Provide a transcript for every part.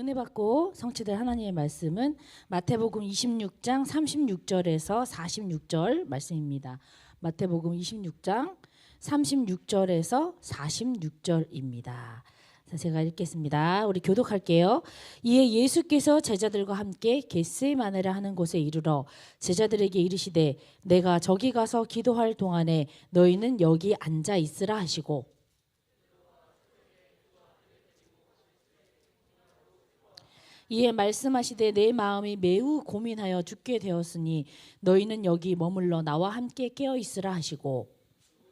은혜 받고 성취될 하나님의 말씀은 마태복음 26장 36절에서 46절 말씀입니다. 마태복음 26장 36절에서 46절입니다. 제가 읽겠습니다. 우리 교독할게요. 이에 예수께서 제자들과 함께 겟세마네라 하는 곳에 이르러 제자들에게 이르시되 내가 저기 가서 기도할 동안에 너희는 여기 앉아 있으라 하시고 이에 말씀하시되 내 마음이 매우 고민하여 죽게 되었으니 너희는 여기 머물러 나와 함께 깨어 있으라 하시고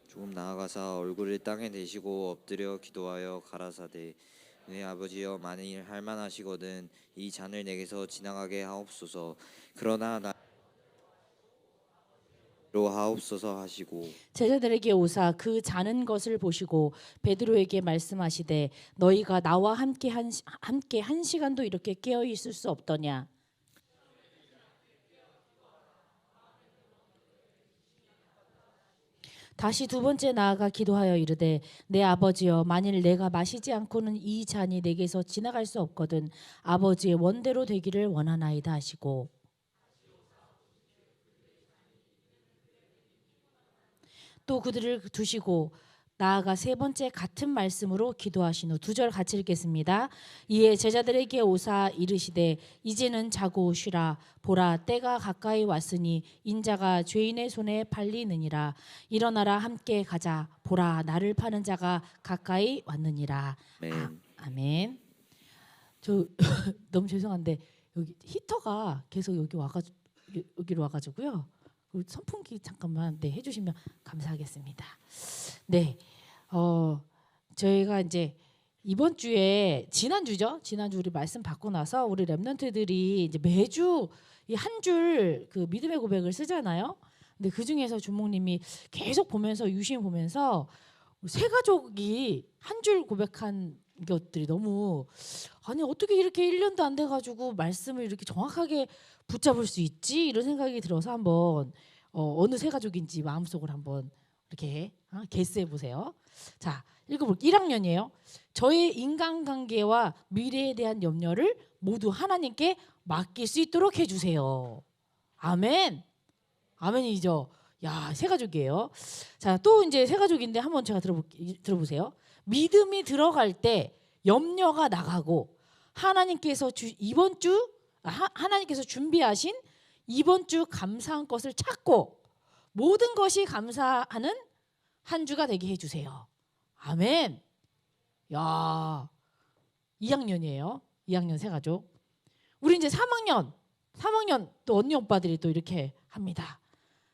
조금 나아가사 얼굴을 땅에 대시고 엎드려 기도하여 가라사대 내 아버지여 만일 할만하시거든 이 잔을 내게서 지나가게 하옵소서 그러나 나로 하옵소서 하시고 제자들에게 오사 그 자는 것을 보시고 베드로에게 말씀하시되 너희가 나와 함께 한 시간도 이렇게 깨어 있을 수 없더냐. 다시 두 번째 나아가 기도하여 이르되 내 아버지여 만일 내가 마시지 않고는 이 잔이 내게서 지나갈 수 없거든 아버지의 원대로 되기를 원하나이다 하시고 또 그들을 두시고 나아가 세 번째 같은 말씀으로 기도하신 후 두 절 같이 읽겠습니다. 이에 제자들에게 오사 이르시되 이제는 자고 쉬라 보라 때가 가까이 왔으니 인자가 죄인의 손에 팔리느니라 일어나라 함께 가자 보라 나를 파는 자가 가까이 왔느니라. 아멘. 저 너무 죄송한데 여기 히터가 계속 여기로 와가지고요. 선풍기 잠깐만 해주시면 감사하겠습니다. 네, 저희가 이제 이번 주에 지난주 우리 말씀 받고 나서 우리 렘넌트들이 이제 매주 이 한 줄 그 믿음의 고백을 쓰잖아요. 근데 그 중에서 주목님이 계속 보면서 유심히 보면서 세 가족이 한 줄 고백한 것들이 너무 아니 어떻게 이렇게 1년도 안 돼가지고 말씀을 이렇게 정확하게 붙잡을 수 있지 이런 생각이 들어서 한번 어느 세 가족인지 마음속으로 한번 이렇게 게스해 보세요. 자 읽어볼게요. 1학년이에요. 저의 인간관계와 미래에 대한 염려를 모두 하나님께 맡길 수 있도록 해주세요. 아멘. 아멘이죠. 야, 세 가족이에요. 자, 또 이제 세 가족인데 한번 제가 들어보세요. 믿음이 들어갈 때 염려가 나가고 하나님께서 하나님께서 준비하신 이번 주 감사한 것을 찾고 모든 것이 감사하는 한 주가 되게 해주세요. 아멘. 야, 2학년이에요. 2학년 세 가족. 우리 이제 3학년 또 언니 오빠들이 또 이렇게 합니다.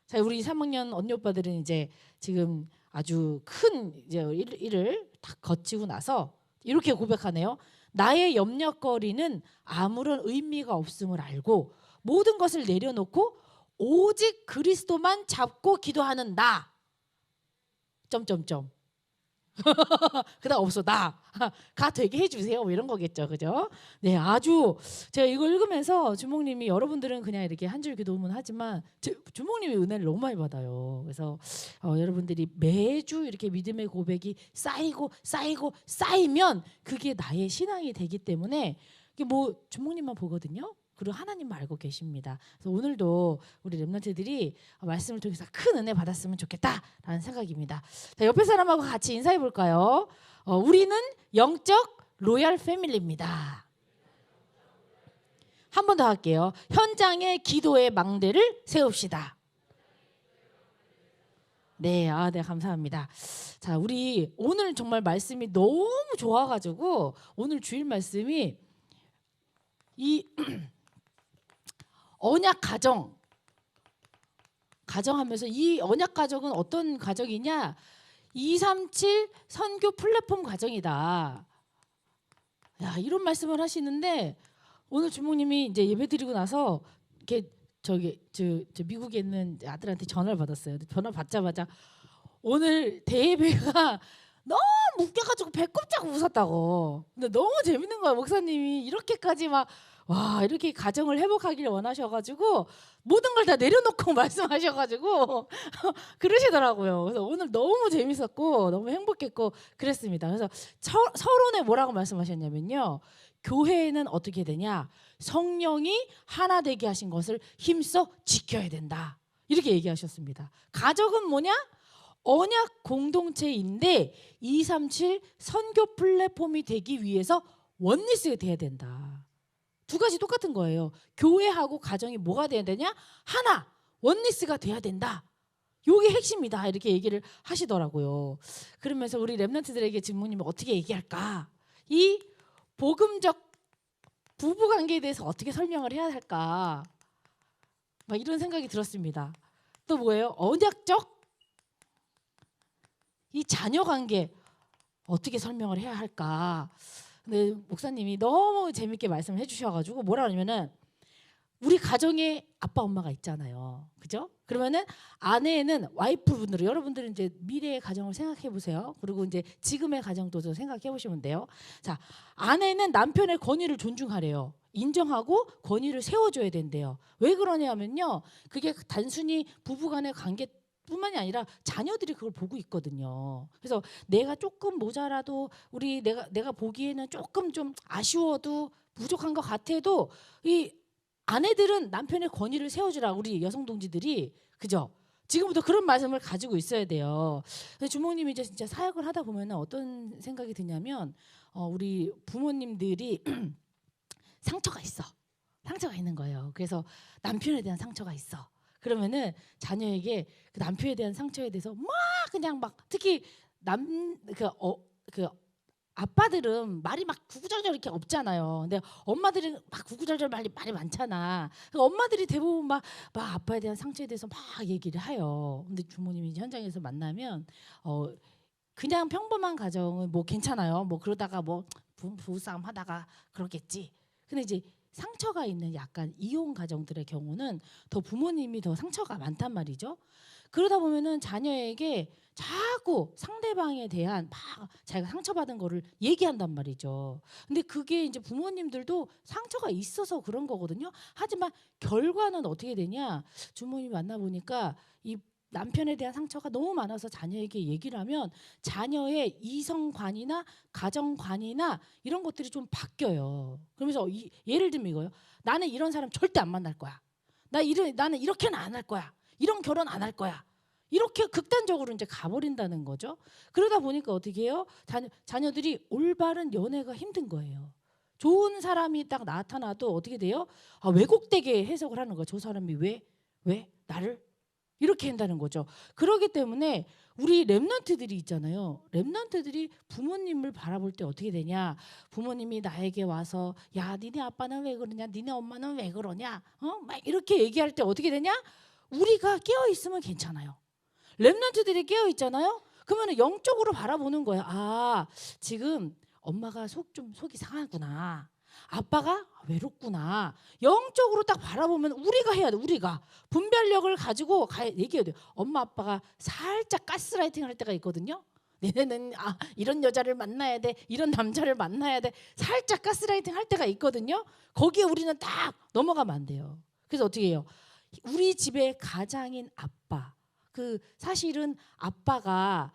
자, 우리 3학년 언니 오빠들은 이제 지금 아주 큰 이제 일을 다 거치고 나서 이렇게 고백하네요. 나의 염려거리는 아무런 의미가 없음을 알고 모든 것을 내려놓고 오직 그리스도만 잡고 기도하는 나. 점점점. 그다음 없어 나가 되게 해주세요. 뭐 이런 거겠죠, 그죠? 네, 아주 제가 이걸 읽으면서 주목님이 여러분들은 그냥 이렇게 한 줄 기도문 하지만 주목님이 은혜를 너무 많이 받아요. 그래서 여러분들이 매주 이렇게 믿음의 고백이 쌓이면 그게 나의 신앙이 되기 때문에 이게 뭐 주목님만 보거든요. 그리고 하나님만 알고 계십니다. 그래서 오늘도 우리 렘넌트들이 말씀을 통해서 큰 은혜 받았으면 좋겠다라는 생각입니다. 자, 옆에 사람하고 같이 인사해 볼까요? 우리는 영적 로얄 패밀리입니다. 한 번 더 할게요. 현장의 기도의 망대를 세웁시다. 네, 네, 감사합니다. 자, 우리 오늘 정말 말씀이 너무 좋아가지고 오늘 주일 말씀이 이 언약 가정하면서 이 언약 가정은 어떤 가정이냐? 237 선교 플랫폼 가정이다. 야, 이런 말씀을 하시는데 오늘 주목님이 이제 예배드리고 나서 이렇게 저 미국에 있는 아들한테 전화를 받았어요. 전화 받자마자 오늘 대예배가 너무 웃겨가지고 배꼽짝 웃었다고. 근데 너무 재밌는 거야. 목사님이 이렇게까지 와 이렇게 가정을 회복하기를 원하셔가지고 모든 걸 다 내려놓고 말씀하셔가지고 그러시더라고요. 그래서 오늘 너무 재밌었고 너무 행복했고 그랬습니다. 그래서 서론에 뭐라고 말씀하셨냐면요. 교회에는 어떻게 되냐? 성령이 하나 되게 하신 것을 힘써 지켜야 된다. 이렇게 얘기하셨습니다. 가족은 뭐냐? 언약 공동체인데 237 선교 플랫폼이 되기 위해서 원리스가 돼야 된다. 두 가지 똑같은 거예요. 교회하고 가정이 뭐가 돼야 되냐? 하나, 원리스가 돼야 된다. 요게 핵심이다. 이렇게 얘기를 하시더라고요. 그러면서 우리 랩런트들에게 질문이면 어떻게 얘기할까? 이 복음적 부부관계에 대해서 어떻게 설명을 해야 할까? 막 이런 생각이 들었습니다. 또 뭐예요? 언약적 이 자녀 관계 어떻게 설명을 해야 할까? 근데 목사님이 너무 재밌게 말씀을 해주셔가지고 뭐라 하냐면은 우리 가정에 아빠 엄마가 있잖아요, 그죠? 그러면은 아내는 와이프분들 여러분들은 이제 미래의 가정을 생각해 보세요. 그리고 이제 지금의 가정도 좀 생각해 보시면 돼요. 자, 아내는 남편의 권위를 존중하래요. 인정하고 권위를 세워줘야 된대요. 왜 그러냐면요, 그게 단순히 부부간의 관계 뿐만이 아니라 자녀들이 그걸 보고 있거든요. 그래서 내가 조금 모자라도 내가 보기에는 조금 좀 아쉬워도 부족한 것 같아도 이 아내들은 남편의 권위를 세워주라. 우리 여성 동지들이 그죠? 지금부터 그런 말씀을 가지고 있어야 돼요. 주모님이 이제 진짜 사역을 하다 보면 어떤 생각이 드냐면 우리 부모님들이 상처가 있어. 상처가 있는 거예요. 그래서 남편에 대한 상처가 있어. 그러면은 자녀에게 그 남편에 대한 상처에 대해서 막 그냥 막 특히 그 아빠들은 말이 막 구구절절 이렇게 없잖아요. 근데 엄마들은 막 구구절절 말이 많잖아. 그러니까 엄마들이 대부분 막 아빠에 대한 상처에 대해서 막 얘기를 해요. 근데 주모님이 현장에서 만나면 그냥 평범한 가정은 뭐 괜찮아요. 뭐 그러다가 뭐 부부싸움 하다가 그렇겠지. 근데 이제 상처가 있는 약간 이혼 가정들의 경우는 더 부모님이 더 상처가 많단 말이죠. 그러다 보면은 자녀에게 자꾸 상대방에 대한 막 자기가 상처받은 거를 얘기한단 말이죠. 근데 그게 이제 부모님들도 상처가 있어서 그런 거거든요. 하지만 결과는 어떻게 되냐? 주모님 만나보니까 이 남편에 대한 상처가 너무 많아서 자녀에게 얘기를 하면 자녀의 이성관이나 가정관이나 이런 것들이 좀 바뀌어요. 그러면서 예를 들면 이거요. 나는 이런 사람 절대 안 만날 거야. 나는 이렇게는 안 할 거야. 이런 결혼 안 할 거야. 이렇게 극단적으로 이제 가버린다는 거죠. 그러다 보니까 어떻게 해요? 자녀들이 올바른 연애가 힘든 거예요. 좋은 사람이 딱 나타나도 어떻게 돼요? 왜곡되게 해석을 하는 거예요. 저 사람이 왜 나를 이렇게 한다는 거죠. 그렇기 때문에 우리 랩런트들이 있잖아요. 랩런트들이 부모님을 바라볼 때 어떻게 되냐? 부모님이 나에게 와서 야, 니네 아빠는 왜 그러냐? 니네 엄마는 왜 그러냐? 막 이렇게 얘기할 때 어떻게 되냐? 우리가 깨어 있으면 괜찮아요. 랩런트들이 깨어 있잖아요. 그러면 영적으로 바라보는 거야. 아, 지금 엄마가 속이 상하구나. 아빠가 외롭구나. 영적으로 딱 바라보면 우리가 해야 돼. 우리가 분별력을 가지고 얘기해야 돼요. 엄마 아빠가 살짝 가스라이팅 할 때가 있거든요. 얘네는 이런 여자를 만나야 돼. 이런 남자를 만나야 돼. 살짝 가스라이팅 할 때가 있거든요. 거기에 우리는 딱 넘어가면 안 돼요. 그래서 어떻게 해요? 우리 집의 가장인 아빠. 사실은 아빠가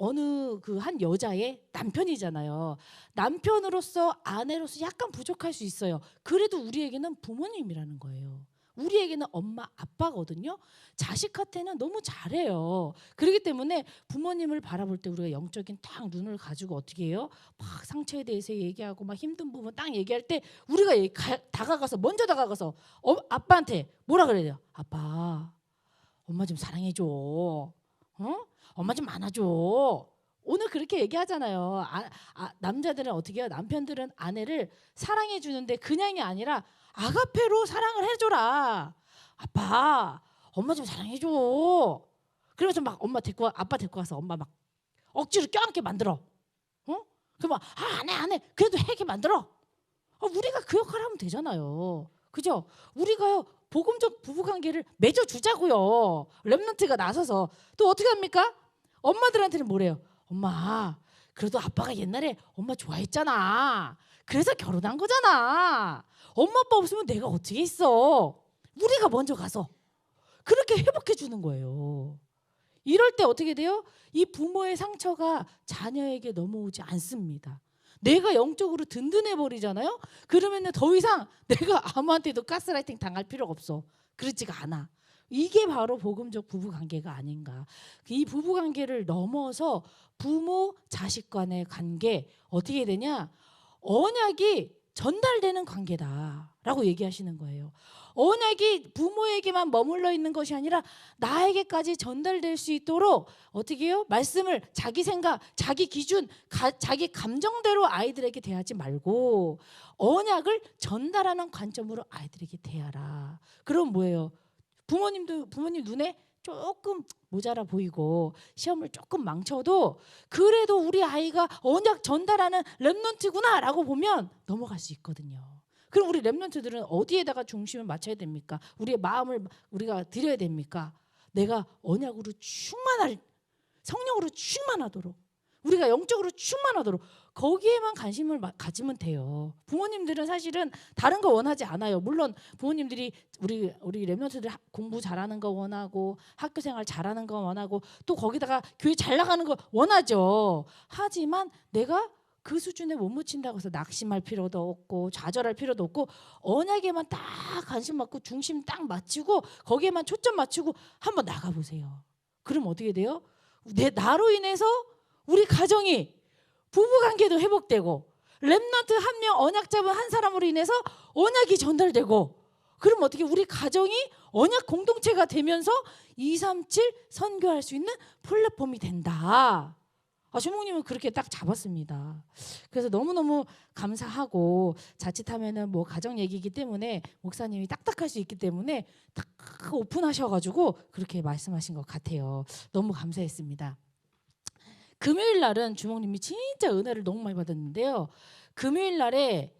어느 그 한 여자의 남편이잖아요. 남편으로서 아내로서 약간 부족할 수 있어요. 그래도 우리에게는 부모님이라는 거예요. 우리에게는 엄마 아빠거든요. 자식한테는 너무 잘해요. 그렇기 때문에 부모님을 바라볼 때 우리가 영적인 딱 눈을 가지고 어떻게 해요? 막 상처에 대해서 얘기하고 막 힘든 부분 딱 얘기할 때 우리가 먼저 다가가서 아빠한테 뭐라 그래야 돼요? 아빠, 엄마 좀 사랑해줘. 엄마 좀 안아줘. 오늘 그렇게 얘기하잖아요. 남자들은 어떻게 해요? 남편들은 아내를 사랑해 주는데 그냥이 아니라 아가페로 사랑을 해줘라. 아빠, 엄마 좀 사랑해줘. 그러면서 막 아빠 데리고 가서 엄마 막 억지로 껴안게 만들어. 그러면 안 해. 그래도 해게 만들어. 우리가 그 역할을 하면 되잖아요. 그죠? 우리가요 복음적 부부관계를 맺어주자고요. 랩런트가 나서서 또 어떻게 합니까? 엄마들한테는 뭐래요? 엄마, 그래도 아빠가 옛날에 엄마 좋아했잖아. 그래서 결혼한 거잖아. 엄마 아빠 없으면 내가 어떻게 있어? 우리가 먼저 가서 그렇게 회복해 주는 거예요. 이럴 때 어떻게 돼요? 이 부모의 상처가 자녀에게 넘어오지 않습니다. 내가 영적으로 든든해 버리잖아요. 그러면은 더 이상 내가 아무한테도 가스라이팅 당할 필요가 없어. 그렇지가 않아. 이게 바로 복음적 부부관계가 아닌가. 이 부부관계를 넘어서 부모 자식 간의 관계 어떻게 되냐? 언약이 전달되는 관계다라고 얘기하시는 거예요. 언약이 부모에게만 머물러 있는 것이 아니라 나에게까지 전달될 수 있도록 어떻게 해요? 말씀을 자기 생각, 자기 기준, 자기 감정대로 아이들에게 대하지 말고 언약을 전달하는 관점으로 아이들에게 대하라. 그럼 뭐예요? 부모님 눈에 조금 모자라 보이고 시험을 조금 망쳐도 그래도 우리 아이가 언약 전달하는 렘넌트구나라고 보면 넘어갈 수 있거든요. 그럼 우리 렘넌트들은 어디에다가 중심을 맞춰야 됩니까? 우리의 마음을 우리가 드려야 됩니까? 내가 언약으로 성령으로 충만하도록, 우리가 영적으로 충만하도록 거기에만 관심을 가지면 돼요. 부모님들은 사실은 다른 거 원하지 않아요. 물론 부모님들이 우리 렘넌트들 공부 잘하는 거 원하고 학교 생활 잘하는 거 원하고 또 거기다가 교회 잘 나가는 거 원하죠. 하지만 내가 그 수준에 못 미친다고 해서 낙심할 필요도 없고 좌절할 필요도 없고 언약에만 딱 관심 갖고 중심 딱 맞추고 거기에만 초점 맞추고 한번 나가보세요. 그럼 어떻게 돼요? 나로 인해서 우리 가정이 부부관계도 회복되고 렘넌트 한 명 언약 잡은 한 사람으로 인해서 언약이 전달되고 그럼 어떻게 우리 가정이 언약 공동체가 되면서 237 선교할 수 있는 플랫폼이 된다. 주목님은 그렇게 딱 잡았습니다. 그래서 너무너무 감사하고 자칫하면은 뭐 가정 얘기이기 때문에 목사님이 딱딱할 수 있기 때문에 딱 오픈하셔가지고 그렇게 말씀하신 것 같아요. 너무 감사했습니다. 금요일 날은 주목님이 진짜 은혜를 너무 많이 받았는데요. 금요일 날에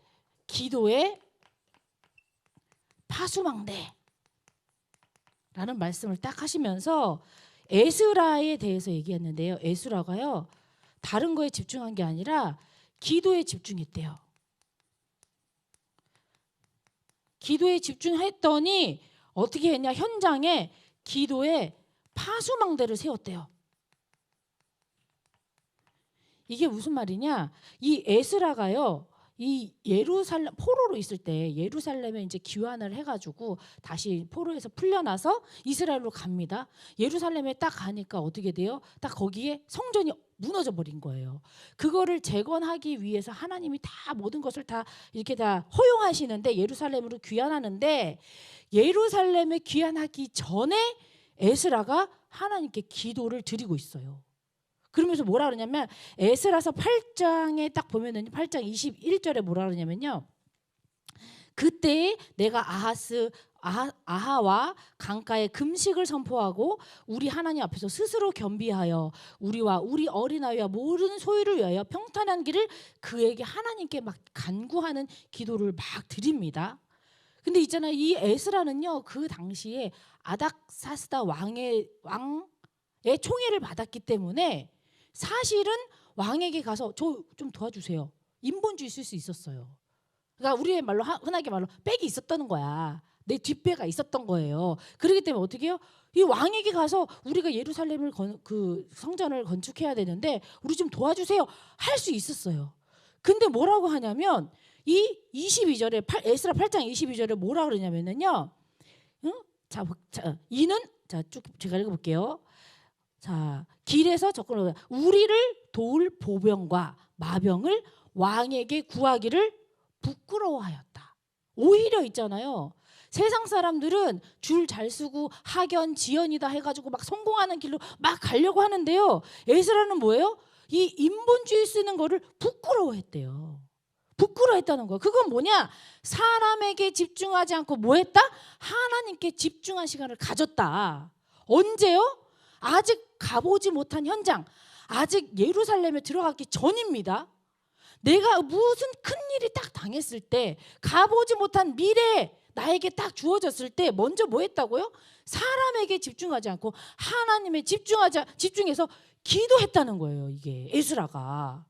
기도의 파수망대라는 말씀을 딱 하시면서 에스라에 대해서 얘기했는데요. 에스라가요. 다른 거에 집중한 게 아니라 기도에 집중했대요. 기도에 집중했더니 어떻게 했냐? 현장에 기도의 파수망대를 세웠대요. 이게 무슨 말이냐? 이 에스라가요. 이 예루살렘 포로로 있을 때 예루살렘에 이제 귀환을 해가지고 다시 포로에서 풀려나서 이스라엘로 갑니다. 예루살렘에 딱 가니까 어떻게 돼요? 딱 거기에 성전이 무너져 버린 거예요. 그거를 재건하기 위해서 하나님이 다 모든 것을 다 이렇게 다 허용하시는데 예루살렘으로 귀환하는데 예루살렘에 귀환하기 전에 에스라가 하나님께 기도를 드리고 있어요. 그러면서 뭐라 그러냐면 에스라서 8장에 딱 보면은 8장 21절에 뭐라 그러냐면요. 그때 내가 아하와 강가에 금식을 선포하고 우리 하나님 앞에서 스스로 겸비하여 우리와 우리 어린아이와 모든 소유를 위하여 평탄한 길을 그에게 하나님께 막 간구하는 기도를 막 드립니다. 근데 있잖아요. 이 에스라는요. 그 당시에 아닥사스다 왕의 총애를 받았기 때문에 사실은 왕에게 가서 저 좀 도와주세요. 인본주의 있을 수 있었어요. 그러니까 우리의 말로 흔하게 말로 백이 있었다는 거야. 내 뒷배가 있었던 거예요. 그렇기 때문에 어떻게 해요? 이 왕에게 가서 우리가 예루살렘을 그 성전을 건축해야 되는데 우리 좀 도와주세요. 할 수 있었어요. 근데 뭐라고 하냐면 이 22절에 에스라 8장 22절에 뭐라 그러냐면요. 이는 쭉 제가 읽어볼게요. 자, 길에서 접근을 우리를 도울 보병과 마병을 왕에게 구하기를 부끄러워하였다. 오히려 있잖아요. 세상 사람들은 줄 잘 쓰고 학연 지연이다 해가지고 막 성공하는 길로 막 가려고 하는데요. 에스라는 뭐예요? 이 인본주의 쓰는 거를 부끄러워했대요. 부끄러워했다는 거예요. 그건 뭐냐? 사람에게 집중하지 않고 뭐했다? 하나님께 집중한 시간을 가졌다. 언제요? 아직 가보지 못한 현장, 아직 예루살렘에 들어가기 전입니다. 내가 무슨 큰일이 딱 당했을 때, 가보지 못한 미래 나에게 딱 주어졌을 때 먼저 뭐 했다고요? 사람에게 집중하지 않고 하나님에 집중해서 기도했다는 거예요. 이게 에스라가.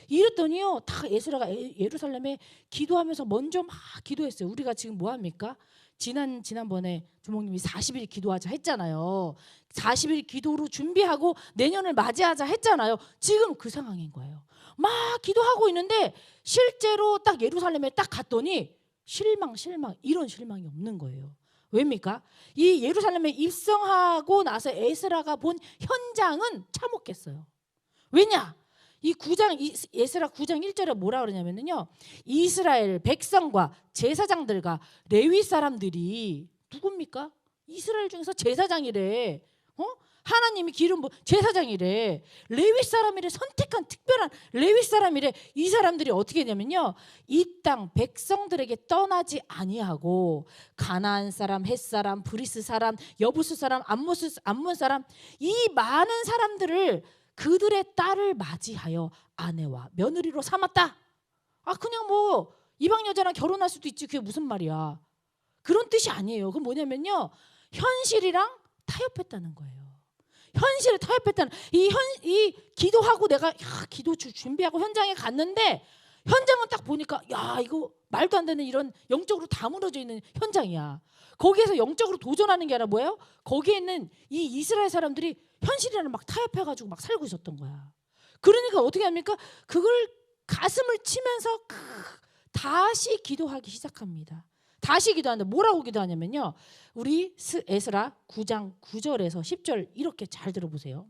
이랬더니요, 다 에스라가 예루살렘에 기도하면서 먼저 막 기도했어요. 우리가 지금 뭐 합니까? 지난번에 주목님이 40일 기도하자 했잖아요. 40일 기도로 준비하고 내년을 맞이하자 했잖아요. 지금 그 상황인 거예요. 막 기도하고 있는데 실제로 딱 예루살렘에 딱 갔더니 실망 이런 실망이 없는 거예요. 왜입니까? 이 예루살렘에 입성하고 나서 에스라가 본 현장은 참혹했어요. 왜냐? 에스라 9장 1절에 뭐라 그러냐면요. 이스라엘 백성과 제사장들과 레위 사람들이 누굽니까? 이스라엘 중에서 제사장이래. 하나님이 기름 부은 제사장이래. 레위 사람이래. 선택한 특별한 레위 사람이래. 이 사람들이 어떻게 했냐면요. 이 땅 백성들에게 떠나지 아니하고 가나안 사람, 헷 사람, 브리스 사람, 여부스 사람, 암몬 사람 이 많은 사람들을 그들의 딸을 맞이하여 아내와 며느리로 삼았다. 그냥 뭐 이방 여자랑 결혼할 수도 있지. 그게 무슨 말이야. 그런 뜻이 아니에요. 그건 뭐냐면요. 현실이랑 타협했다는 거예요. 현실에 타협했다는 이 기도하고 내가 기도 준비하고 현장에 갔는데 현장은 딱 보니까 이거 말도 안 되는 이런 영적으로 다 무너져 있는 현장이야. 거기에서 영적으로 도전하는 게 아니라 뭐예요? 거기에 있는 이 이스라엘 사람들이 현실이랑 막 타협해가지고 막 살고 있었던 거야. 그러니까 어떻게 합니까? 그걸 가슴을 치면서 다시 기도하기 시작합니다. 다시 기도하는데 뭐라고 기도하냐면요. 우리 에스라 9장 9절에서 10절 이렇게 잘 들어보세요.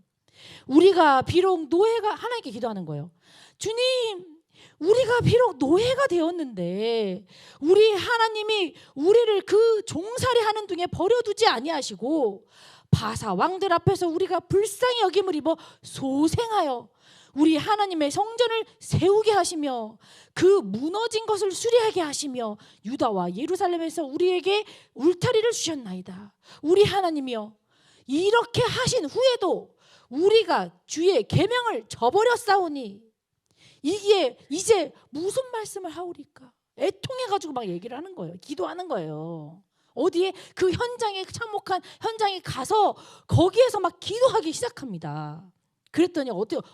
우리가 비록 노예가 하나님께 기도하는 거예요. 주님, 우리가 비록 노예가 되었는데 우리 하나님이 우리를 그 종살이하는 중에 버려두지 아니하시고 바사 왕들 앞에서 우리가 불쌍히 여김을 입어 소생하여 우리 하나님의 성전을 세우게 하시며 그 무너진 것을 수리하게 하시며 유다와 예루살렘에서 우리에게 울타리를 주셨나이다. 우리 하나님이여, 이렇게 하신 후에도 우리가 주의 계명을 저버렸사오니 이게 이제 무슨 말씀을 하오리까? 애통해가지고 막 얘기를 하는 거예요. 기도하는 거예요. 어디에? 그 현장에, 참혹한 현장에 가서 거기에서 막 기도하기 시작합니다. 그랬더니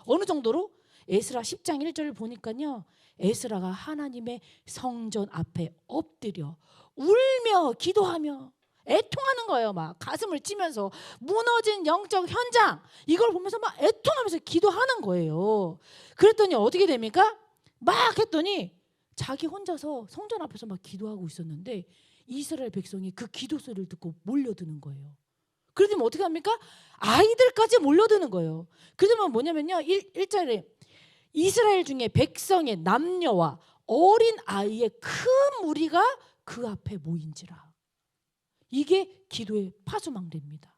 어느 정도로? 에스라 10장 1절을 보니까요. 에스라가 하나님의 성전 앞에 엎드려 울며 기도하며 애통하는 거예요. 막 가슴을 찌면서 무너진 영적 현장 이걸 보면서 막 애통하면서 기도하는 거예요. 그랬더니 어떻게 됩니까? 막 했더니 자기 혼자서 성전 앞에서 막 기도하고 있었는데 이스라엘 백성이 그 기도 소리를 듣고 몰려드는 거예요. 그러면 어떻게 합니까? 아이들까지 몰려드는 거예요. 그러면 뭐냐면요. 1절에 이스라엘 중에 백성의 남녀와 어린 아이의 큰 무리가 그 앞에 모인지라. 이게 기도의 파수망대입니다.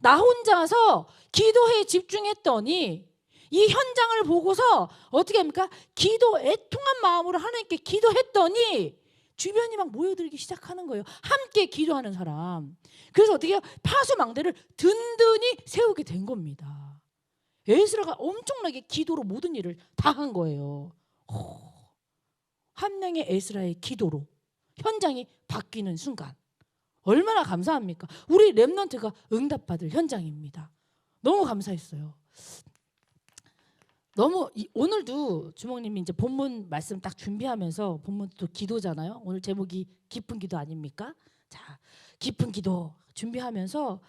나 혼자서 기도에 집중했더니 이 현장을 보고서 어떻게 합니까? 애통한 마음으로 하나님께 기도했더니 주변이 막 모여들기 시작하는 거예요. 함께 기도하는 사람. 그래서 어떻게 해요? 파수망대를 든든히 세우게 된 겁니다. 에스라가 엄청나게 기도로 모든 일을 다 한 거예요. 한 명의 에스라의 기도로 현장이 바뀌는 순간 얼마나 감사합니까? 우리 렘넌트가 응답받을 현장입니다. 너무 감사했어요. 오늘도 주목님이 이제 본문 말씀 딱 준비하면서 본문도 기도잖아요. 오늘 제목이 깊은 기도 아닙니까? 자, 깊은 기도 준비하면서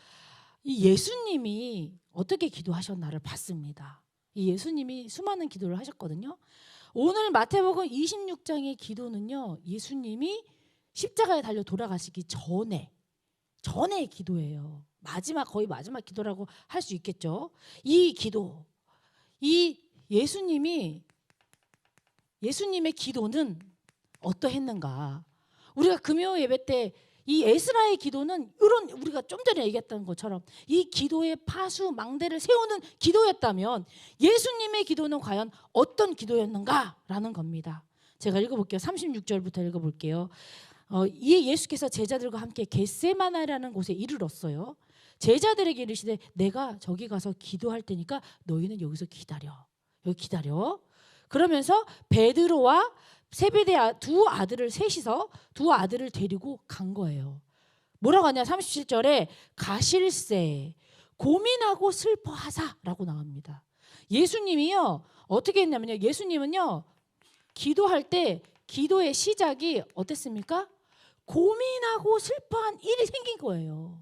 이 예수님이 어떻게 기도하셨나를 봤습니다. 이 예수님이 수많은 기도를 하셨거든요. 오늘 마태복음 26장의 기도는요. 예수님이 십자가에 달려 돌아가시기 전에 기도예요. 거의 마지막 기도라고 할 수 있겠죠. 이 기도, 예수님의 기도는 어떠했는가? 우리가 금요 예배 때 이 에스라의 기도는 우리가 좀 전에 얘기했던 것처럼 이 기도의 파수 망대를 세우는 기도였다면 예수님의 기도는 과연 어떤 기도였는가라는 겁니다. 제가 읽어볼게요. 36절부터 읽어볼게요. 이에 예수께서 제자들과 함께 겟세마네라는 곳에 이르렀어요. 제자들에게 이르시되 내가 저기 가서 기도할 테니까 너희는 여기서 기다려. 여기 기다려. 그러면서 베드로와 세베대의 두 아들을 데리고 간 거예요. 뭐라고 하냐? 37절에 가실세 고민하고 슬퍼하사라고 나옵니다. 예수님이요 어떻게 했냐면요. 예수님은요 기도할 때 기도의 시작이 어땠습니까? 고민하고 슬퍼한 일이 생긴 거예요.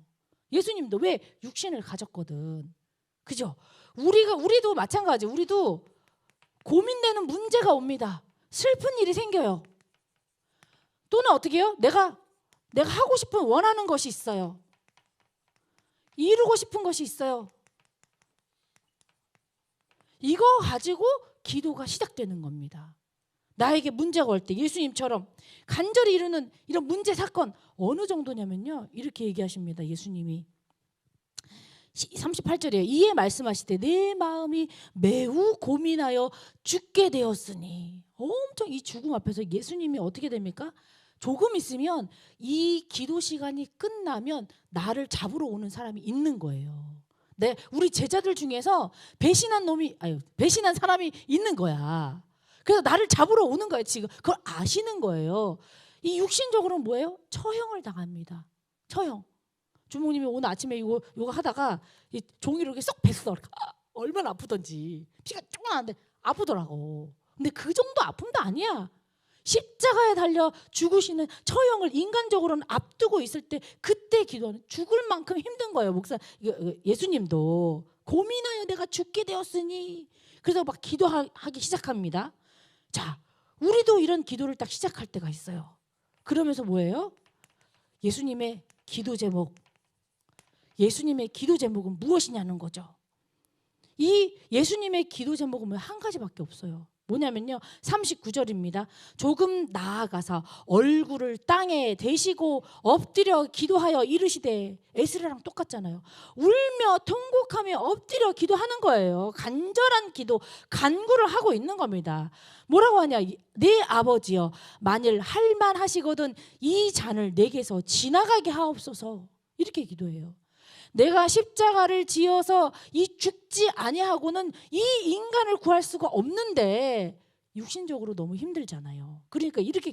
예수님도 왜 육신을 가졌거든. 그죠? 우리도 마찬가지. 우리도 고민되는 문제가 옵니다. 슬픈 일이 생겨요. 또는 어떻게 해요? 내가 하고 싶은 원하는 것이 있어요. 이루고 싶은 것이 있어요. 이거 가지고 기도가 시작되는 겁니다. 나에게 문제가 올 때 예수님처럼 간절히 이루는 이런 문제 사건 어느 정도냐면요. 이렇게 얘기하십니다. 예수님이 38절이에요. 이에 말씀하시되 내 마음이 매우 고민하여 죽게 되었으니. 엄청 이 죽음 앞에서 예수님이 어떻게 됩니까? 조금 있으면 이 기도 시간이 끝나면 나를 잡으러 오는 사람이 있는 거예요. 네, 우리 제자들 중에서 배신한 사람이 있는 거야. 그래서 나를 잡으러 오는 거예요. 지금 그걸 아시는 거예요. 이 육신적으로는 뭐예요? 처형을 당합니다. 처형. 주모님이 오늘 아침에 이거 하다가 이 종이를 이렇게 쏙 뱄어. 얼마나 아프던지. 피가 조금 나는데 아프더라고. 근데 그 정도 아픔도 아니야. 십자가에 달려 죽으시는 처형을 인간적으로는 앞두고 있을 때 그때 기도하는 죽을 만큼 힘든 거예요. 예수님도 고민하여 내가 죽게 되었으니. 그래서 막 기도하기 시작합니다. 자, 우리도 이런 기도를 딱 시작할 때가 있어요. 그러면서 뭐예요? 예수님의 기도 제목은 무엇이냐는 거죠. 이 예수님의 기도 제목은 한 가지밖에 없어요. 뭐냐면요. 39절입니다. 조금 나아가서 얼굴을 땅에 대시고 엎드려 기도하여 이르시되. 에스라랑 똑같잖아요. 울며 통곡하며 엎드려 기도하는 거예요. 간절한 기도, 간구를 하고 있는 겁니다. 뭐라고 하냐? 내 아버지여 만일 할만하시거든 이 잔을 내게서 지나가게 하옵소서. 이렇게 기도해요. 내가 십자가를 지어서 이 죽지 아니하고는 이 인간을 구할 수가 없는데 육신적으로 너무 힘들잖아요. 그러니까 이렇게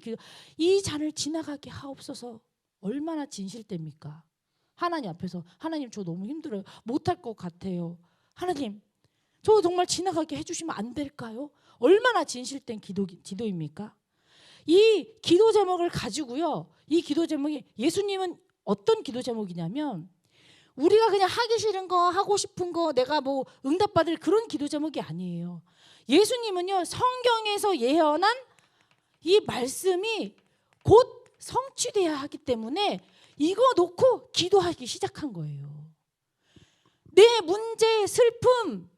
이 잔을 지나가게 하옵소서. 얼마나 진실됩니까? 하나님 앞에서 하나님 저 너무 힘들어요. 못할 것 같아요. 하나님 저 정말 지나가게 해주시면 안 될까요? 얼마나 진실된 기도입니까? 이 기도 제목을 가지고요. 이 기도 제목이 예수님은 어떤 기도 제목이냐면 우리가 그냥 하기 싫은 거 하고 싶은 거 내가 뭐 응답받을 그런 기도 제목이 아니에요. 예수님은요 성경에서 예언한 이 말씀이 곧 성취돼야 하기 때문에 이거 놓고 기도하기 시작한 거예요. 내 문제, 슬픔,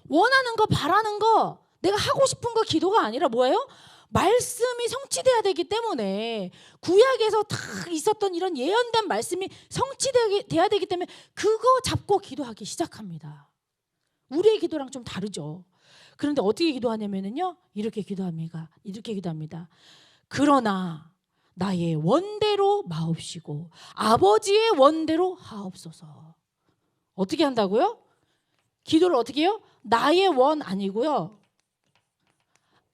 원하는 거, 바라는 거, 내가 하고 싶은 거 기도가 아니라 뭐예요? 말씀이 성취돼야 되기 때문에 구약에서 다 있었던 이런 예언된 말씀이 성취돼야 되기 때문에 그거 잡고 기도하기 시작합니다. 우리의 기도랑 좀 다르죠. 그런데 어떻게 기도하냐면요, 이렇게 기도합니다. 그러나 나의 원대로 마옵시고 아버지의 원대로 하옵소서. 어떻게 한다고요? 기도를 어떻게 해요? 나의 원 아니고요.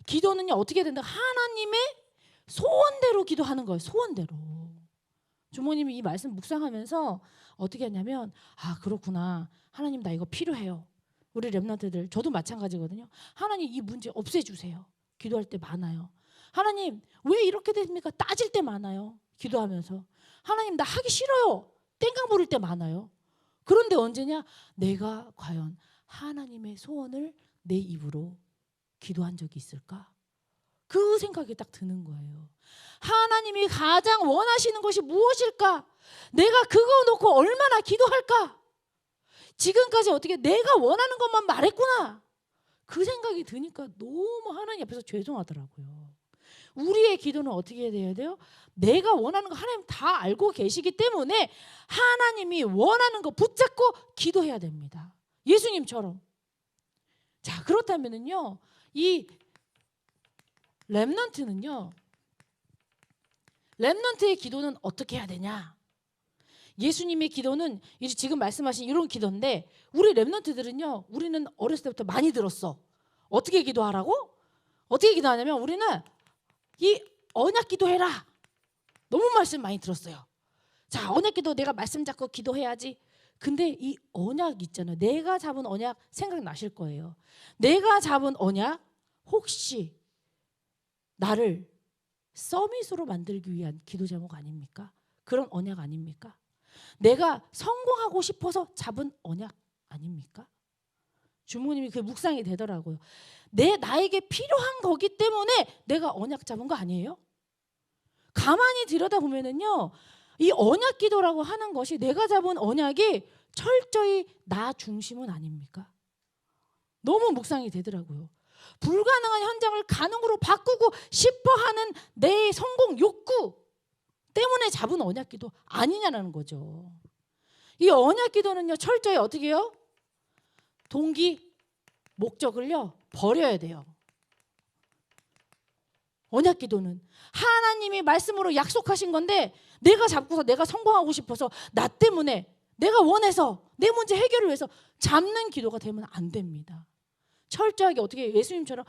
기도는요 어떻게 된다? 하나님의 소원대로 기도하는 거예요. 소원대로. 주모님이 이 말씀 묵상하면서 어떻게 했냐면 그렇구나. 하나님 나 이거 필요해요. 우리 렘넌트들 저도 마찬가지거든요. 하나님 이 문제 없애주세요. 기도할 때 많아요. 하나님 왜 이렇게 됩니까? 따질 때 많아요. 기도하면서. 하나님 나 하기 싫어요. 땡깡 부릴 때 많아요. 그런데 언제냐? 내가 과연 하나님의 소원을 내 입으로 기도한 적이 있을까? 그 생각이 딱 드는 거예요. 하나님이 가장 원하시는 것이 무엇일까? 내가 그거 놓고 얼마나 기도할까? 지금까지 어떻게 내가 원하는 것만 말했구나. 그 생각이 드니까 너무 하나님 앞에서 죄송하더라고요. 우리의 기도는 어떻게 돼야 돼요? 내가 원하는 거 하나님 다 알고 계시기 때문에 하나님이 원하는 거 붙잡고 기도해야 됩니다. 예수님처럼. 자, 그렇다면은요. 이 렘넌트의 기도는 어떻게 해야 되냐? 예수님의 기도는 지금 말씀하신 이런 기도인데 우리 렘넌트들은요. 우리는 어렸을 때부터 많이 들었어. 어떻게 기도하라고? 어떻게 기도하냐면 우리는 이 언약 기도해라. 너무 말씀 많이 들었어요. 자, 언약 기도 내가 말씀 잡고 기도해야지. 근데 이 언약 있잖아요. 내가 잡은 언약 생각나실 거예요. 내가 잡은 언약 혹시 나를 서밋으로 만들기 위한 기도 제목 아닙니까? 그런 언약 아닙니까? 내가 성공하고 싶어서 잡은 언약 아닙니까? 주모님이 그 묵상이 되더라고요. 나에게 필요한 거기 때문에 내가 언약 잡은 거 아니에요? 가만히 들여다보면은요, 이 언약 기도라고 하는 것이 내가 잡은 언약이 철저히 나 중심은 아닙니까? 너무 묵상이 되더라고요. 불가능한 현장을 가능으로 바꾸고 싶어 하는 내 성공 욕구 때문에 잡은 언약 기도 아니냐라는 거죠. 이 언약 기도는요, 철저히 어떻게 해요? 동기, 목적을요, 버려야 돼요. 언약 기도는 하나님이 말씀으로 약속하신 건데 내가 잡고서 내가 성공하고 싶어서 나 때문에 내가 원해서 내 문제 해결을 위해서 잡는 기도가 되면 안 됩니다. 철저하게 어떻게 예수님처럼,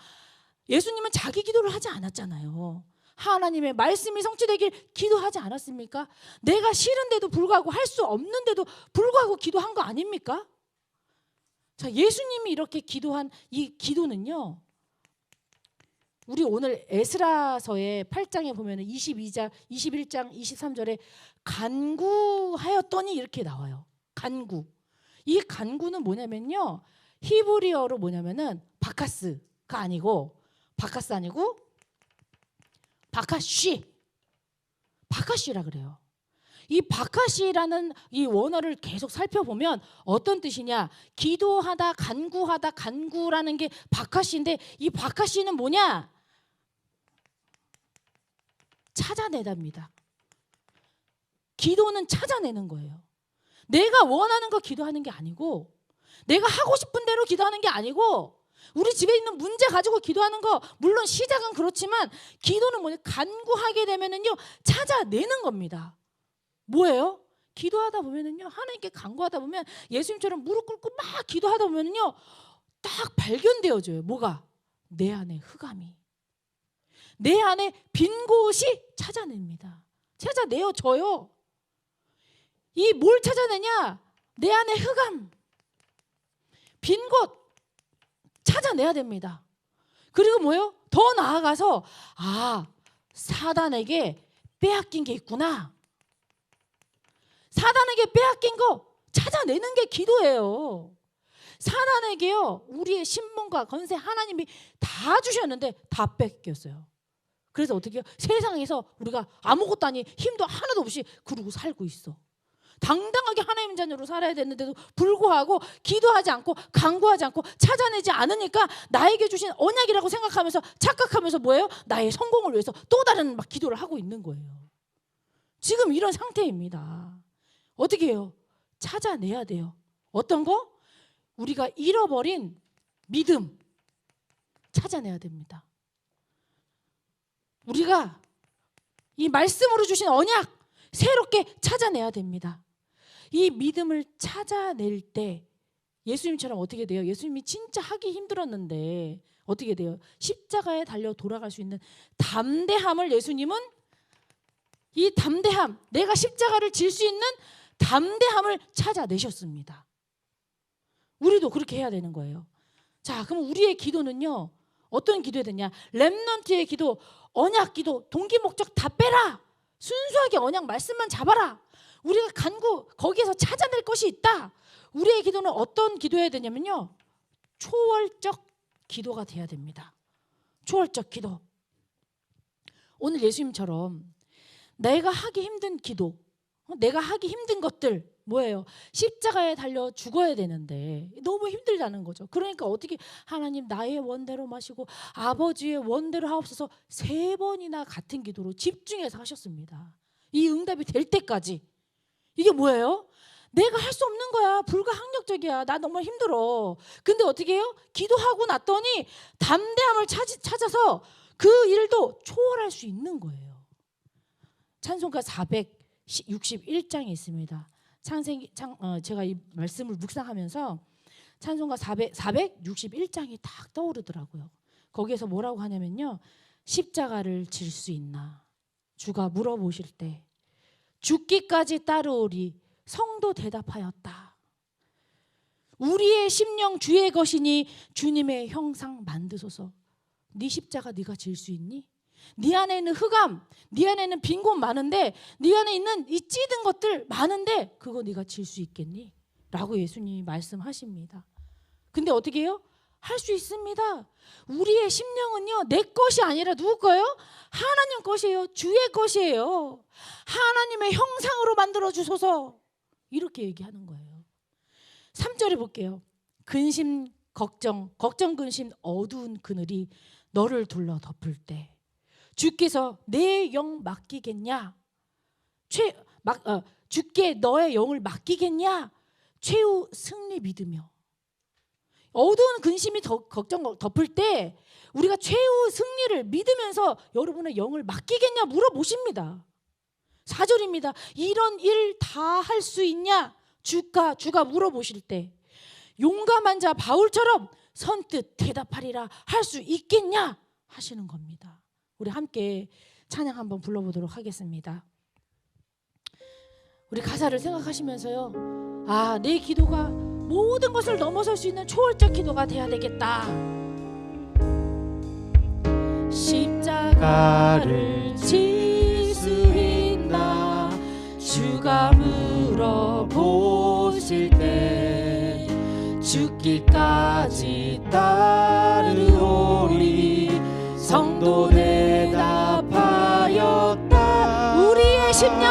예수님은 자기 기도를 하지 않았잖아요. 하나님의 말씀이 성취되길 기도하지 않았습니까? 내가 싫은데도 불구하고 할 수 없는데도 불구하고 기도한 거 아닙니까? 자, 예수님이 이렇게 기도한 이 기도는요, 우리 오늘 에스라서의 8장에 보면 22장, 21장, 23절에 간구하였더니 이렇게 나와요. 간구. 이 간구는 뭐냐면요, 히브리어로 뭐냐면은 바카스가 아니고, 바카스 아니고 바카쉬라 그래요. 이 바카시라는 이 원어를 계속 살펴보면 어떤 뜻이냐? 기도하다, 간구하다, 간구라는 게 바카시인데 이 바카시는 뭐냐? 찾아내답니다. 기도는 찾아내는 거예요. 내가 원하는 거 기도하는 게 아니고, 내가 하고 싶은 대로 기도하는 게 아니고, 우리 집에 있는 문제 가지고 기도하는 거 물론 시작은 그렇지만 기도는 뭐냐? 간구하게 되면은요, 찾아내는 겁니다. 뭐예요? 기도하다 보면은요, 하나님께 간구하다 보면 예수님처럼 무릎 꿇고 막 기도하다 보면은요, 딱 발견되어져요. 뭐가? 내 안에 흑암이, 내 안에 빈 곳이 찾아냅니다. 찾아내어져요. 이 뭘 찾아내냐? 내 안에 흑암, 빈 곳 찾아내야 됩니다. 그리고 뭐예요? 더 나아가서 사단에게 빼앗긴 게 있구나. 사단에게 빼앗긴 거 찾아내는 게 기도예요. 사단에게요, 우리의 신분과 권세 하나님이 다 주셨는데 다 뺏겼어요. 그래서 어떻게 해요? 세상에서 우리가 아무것도 아닌 힘도 하나도 없이 그러고 살고 있어. 당당하게 하나님 자녀로 살아야 되는데도 불구하고 기도하지 않고 간구하지 않고 찾아내지 않으니까 나에게 주신 언약이라고 생각하면서 착각하면서 뭐예요? 나의 성공을 위해서 또 다른 막 기도를 하고 있는 거예요. 지금 이런 상태입니다. 어떻게 해요? 찾아내야 돼요. 어떤 거? 우리가 잃어버린 믿음 찾아내야 됩니다. 우리가 이 말씀으로 주신 언약 새롭게 찾아내야 됩니다. 이 믿음을 찾아낼 때 예수님처럼 어떻게 돼요? 예수님이 진짜 하기 힘들었는데 어떻게 돼요? 십자가에 달려 돌아갈 수 있는 담대함을 예수님은, 이 담대함, 내가 십자가를 질 수 있는 담대함을 찾아내셨습니다. 우리도 그렇게 해야 되는 거예요. 자, 그럼 우리의 기도는요, 어떤 기도해야 되냐? 렘넌트의 기도, 언약 기도, 동기 목적 다 빼라. 순수하게 언약 말씀만 잡아라. 우리가 간구, 거기에서 찾아낼 것이 있다. 우리의 기도는 어떤 기도해야 되냐면요, 초월적 기도가 돼야 됩니다. 초월적 기도. 오늘 예수님처럼 내가 하기 힘든 기도, 내가 하기 힘든 것들 뭐예요? 십자가에 달려 죽어야 되는데 너무 힘들다는 거죠. 그러니까 어떻게, 하나님 나의 원대로 마시고 아버지의 원대로 하옵소서 3번이나 같은 기도로 집중해서 하셨습니다. 이 응답이 될 때까지. 이게 뭐예요? 내가 할 수 없는 거야. 불가항력적이야. 나 너무 힘들어. 근데 어떻게 해요? 기도하고 났더니 담대함을 찾아서 그 일도 초월할 수 있는 거예요. 찬송가 461장에 있습니다. 제가 이 말씀을 묵상하면서 찬송가 461장이 딱 떠오르더라고요. 거기에서 뭐라고 하냐면요, 십자가를 질 수 있나 주가 물어보실 때 죽기까지 따르오리 성도 대답하였다. 우리의 심령 주의 것이니 주님의 형상 만드소서. 네 십자가 네가 질 수 있니? 네 안에 있는 흑암, 네 안에 있는 빈 곳 많은데, 네 안에 있는 이 찌든 것들 많은데 그거 네가 질 수 있겠니? 라고 예수님이 말씀하십니다. 근데 어떻게 해요? 할 수 있습니다. 우리의 심령은요, 내 것이 아니라 누구 거예요? 하나님 것이에요. 주의 것이에요. 하나님의 형상으로 만들어 주소서. 이렇게 얘기하는 거예요. 3절에 볼게요. 근심, 걱정, 근심, 어두운 그늘이 너를 둘러 덮을 때 주께서 내 영 맡기겠냐? 주께 너의 영을 맡기겠냐? 최후 승리 믿으며. 어두운 근심이 걱정 덮을 때 우리가 최후 승리를 믿으면서 여러분의 영을 맡기겠냐 물어보십니다. 4절입니다. 이런 일 다 할 수 있냐? 주가 물어보실 때 용감한 자 바울처럼 선뜻 대답하리라 할 수 있겠냐? 하시는 겁니다. 우리 함께 찬양 한번 불러보도록 하겠습니다. 우리 가사를 생각하시면서요, 아, 내 기도가 모든 것을 넘어설 수 있는 초월적 기도가 돼야 되겠다. 십자가를 질 수 있나 주가 물어보실 때 죽기까지 따르오리 성도 대답하였다. 우리의 심령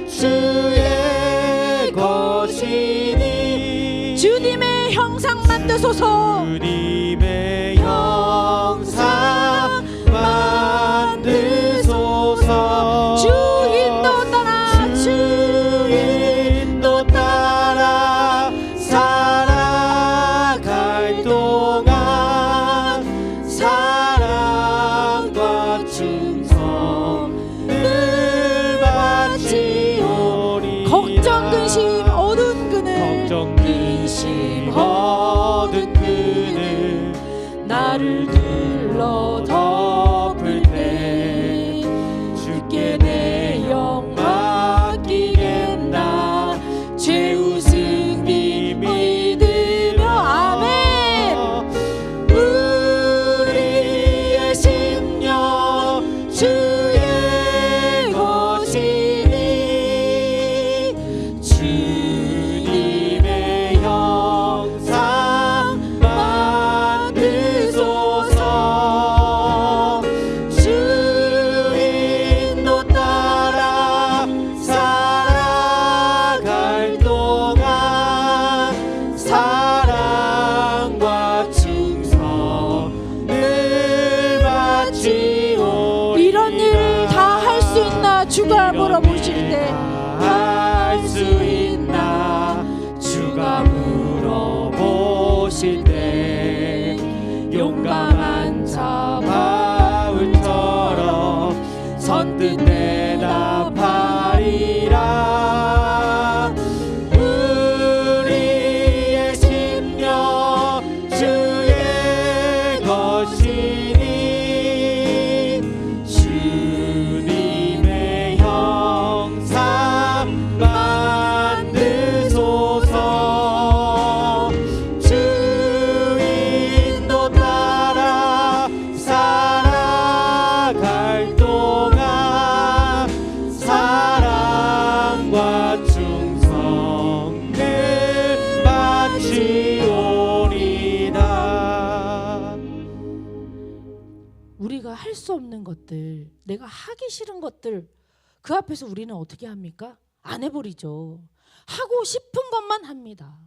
주의 것이니 주님의 형상 만드소서. 주님의 형상 만드소서. 주 인도 따라 살아갈 동안 사랑과 충성을 바치오리. 걱정 근심 어두운 그늘 나를 둘러 덮을 때 주께 내 영 맡기겠나 최후 승리 믿으며. 아멘. 우리의 심령 주의 것이니 주님의 형상 만드소서. 주 인도 따라 살아갈 동안 사랑과 충성을 바치오리. 이런 일 다 할 수 있나 주가 물어보실 때 할 수 있나 주가 물어보실 때 용감한 자 바울처럼 선뜻 대답하리라. 우리의 심령 주의 것이니 주님의 형상 만드소서. 주 인도 따라 살아갈 동안 사랑과 충성을 바치오리다. 우리가 할 수 없는 것들, 내가 하기 싫은 것들, 그 앞에서 우리는 어떻게 합니까? 안 해버리죠. 하고 싶은 것만 합니다.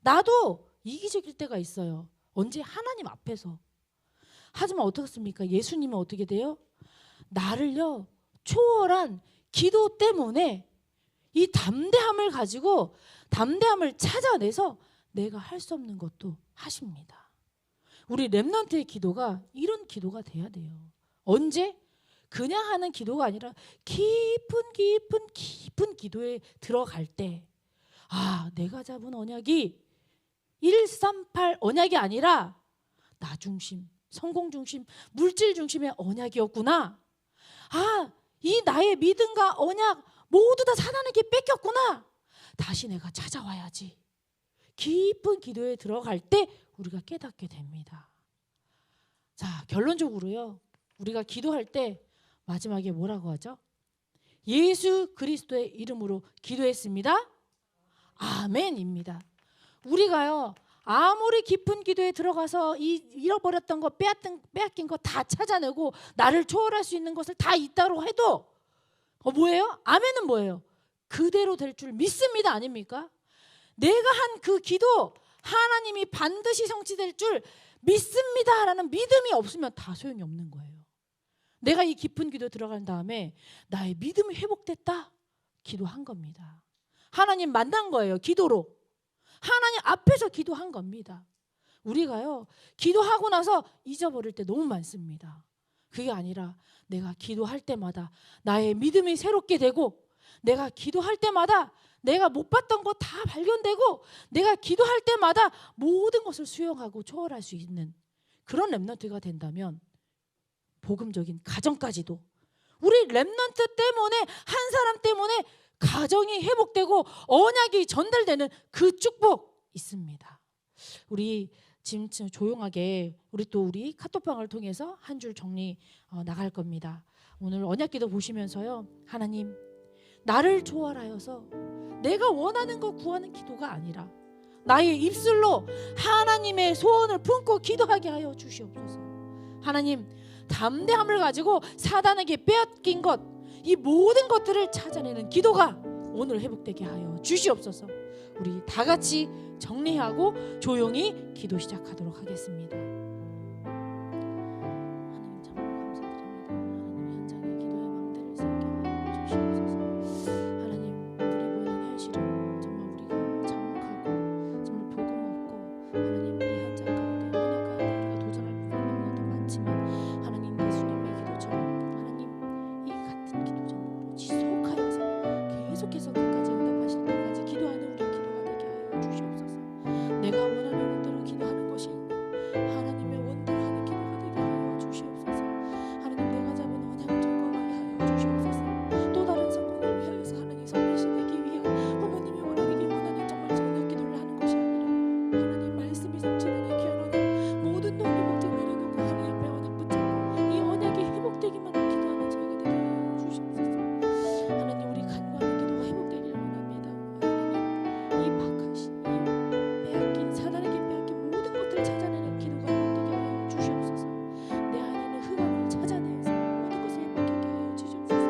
나도 이기적일 때가 있어요. 언제? 하나님 앞에서. 하지만 어떻습니까? 예수님은 어떻게 돼요? 나를요, 초월한 기도 때문에 이 담대함을 가지고 담대함을 찾아내서 내가 할 수 없는 것도 하십니다. 우리 렘넌트의 기도가 이런 기도가 돼야 돼요. 언제? 그냥 하는 기도가 아니라 깊은 기도에 들어갈 때, 아, 내가 잡은 언약이 138 언약이 아니라 나 중심, 성공 중심, 물질 중심의 언약이었구나. 아, 이 나의 믿음과 언약 모두 다 사단에게 뺏겼구나. 다시 내가 찾아와야지. 깊은 기도에 들어갈 때 우리가 깨닫게 됩니다. 자, 결론적으로요, 우리가 기도할 때 마지막에 뭐라고 하죠? 예수 그리스도의 이름으로 기도했습니다. 아멘입니다. 우리가요 아무리 깊은 기도에 들어가서 잃어버렸던 거 빼앗긴 거 다 찾아내고 나를 초월할 수 있는 것을 다 있다고 해도 뭐예요? 아멘은 뭐예요? 그대로 될 줄 믿습니다. 아닙니까? 내가 한 그 기도 하나님이 반드시 성취될 줄 믿습니다라는 믿음이 없으면 다 소용이 없는 거예요. 내가 이 깊은 기도 들어간 다음에 나의 믿음이 회복됐다 기도한 겁니다. 하나님 만난 거예요. 기도로 하나님 앞에서 기도한 겁니다. 우리가요 기도하고 나서 잊어버릴 때 너무 많습니다. 그게 아니라 내가 기도할 때마다 나의 믿음이 새롭게 되고, 내가 기도할 때마다 내가 못 봤던 거 다 발견되고, 내가 기도할 때마다 모든 것을 수용하고 초월할 수 있는 그런 렘넌트가 된다면 복음적인 가정까지도, 우리 렘넌트 때문에 한 사람 때문에 가정이 회복되고 언약이 전달되는 그 축복 있습니다. 우리 지금 조용하게 우리 카톡방을 통해서 한 줄 정리 나갈 겁니다. 오늘 언약기도 보시면서요, 하나님 나를 초월하여서 내가 원하는 거 구하는 기도가 아니라 나의 입술로 하나님의 소원을 품고 기도하게 하여 주시옵소서. 하나님 담대함을 가지고 사단에게 빼앗긴 것, 이 모든 것들을 찾아내는 기도가 오늘 회복되게 하여 주시옵소서. 우리 다 같이 정리하고 조용히 기도 시작하도록 하겠습니다. 하나님 참 감사드립니다. 하나님 현장의 기도의 망대를 세우게 하여 주시옵소서. 하나님 우리 보이는 현실은 정말 우리가 참혹하고 정말 복음 없고, 하나님 이 현장 가운데 언약 가운데 우리가 도전할 부분이 너무나도 많지만, 하나님 예수님의 기도처럼 하나님 이 같은 기도 제목으로 지속하여서 계속해서 끝까지 응답하실 때까지 기도하는 우리의 기도가 되게 하여 주시옵소서. 내가 원하는 것대로 기도하는 것이 아니라 하나님의 원대로 하는 기도가 되게 하여 주시옵소서. 하나님 내가 잡은 언약을 점검하게 하여 주시옵소서. 또 다른 성공을 위하여서 하나님 성취되기 위한 부모님이 원하는 정말 언약 기도를 하는 것이 아니라 하나님 말씀이 성취되는 귀한 언약, 모든 돈이 목적 내려놓고 하나님 옆에 언약 붙잡고 이 언약이 회복되기만 기도하는 저희가 되게 하여 주시옵소서. 하나님 우리 간구하는 기도가 회복되기를 원합니다. 하나님 이 박하신 빼앗긴 사단에게 빼앗긴 모든 것들을 찾아내는 기도가 회복되게 하여 주시옵소서. 내 안에는 흑암을 찾아내서 모든 것을 회복하게 하여 주시옵소서.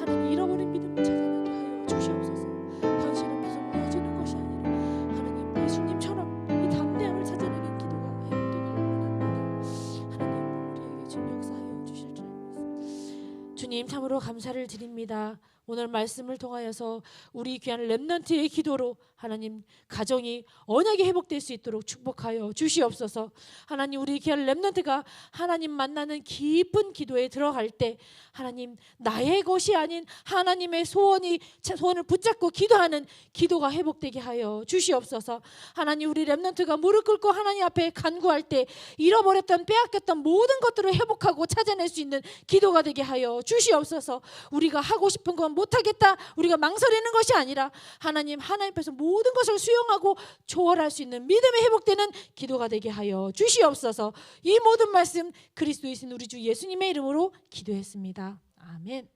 하나님 잃어버린 믿음을 찾아내게 하여 주시옵소서. 현실 앞에서 무너지는 것이 아니라 하나님 예수님처럼 이 담대함을 찾아내는 기도가 회복되기를 원합니다. 하나님 우리에게 주님 역사하여 주실 줄 믿습니다. 주님 참으로 감사를 드립니다. 오늘 말씀을 통하여서 우리 귀한 렘넌트의 기도로 하나님 가정이 언약이 회복될 수 있도록 축복하여 주시옵소서. 하나님 우리 귀한 렘넌트가 하나님 만나는 깊은 기도에 들어갈 때 하나님 나의 것이 아닌 하나님의 소원을 붙잡고 기도하는 기도가 회복되게 하여 주시옵소서. 하나님 우리 렘넌트가 무릎 꿇고 하나님 앞에 간구할 때 잃어버렸던 빼앗겼던 모든 것들을 회복하고 찾아낼 수 있는 기도가 되게 하여 주시옵소서. 우리가 하고 싶은 건 못하겠다, 우리가 망설이는 것이 아니라 하나님 앞에서 모든 것을 수용하고 초월할 수 있는 믿음이 회복되는 기도가 되게 하여 주시옵소서. 이 모든 말씀 그리스도이신 우리 주 예수님의 이름으로 기도했습니다. 아멘.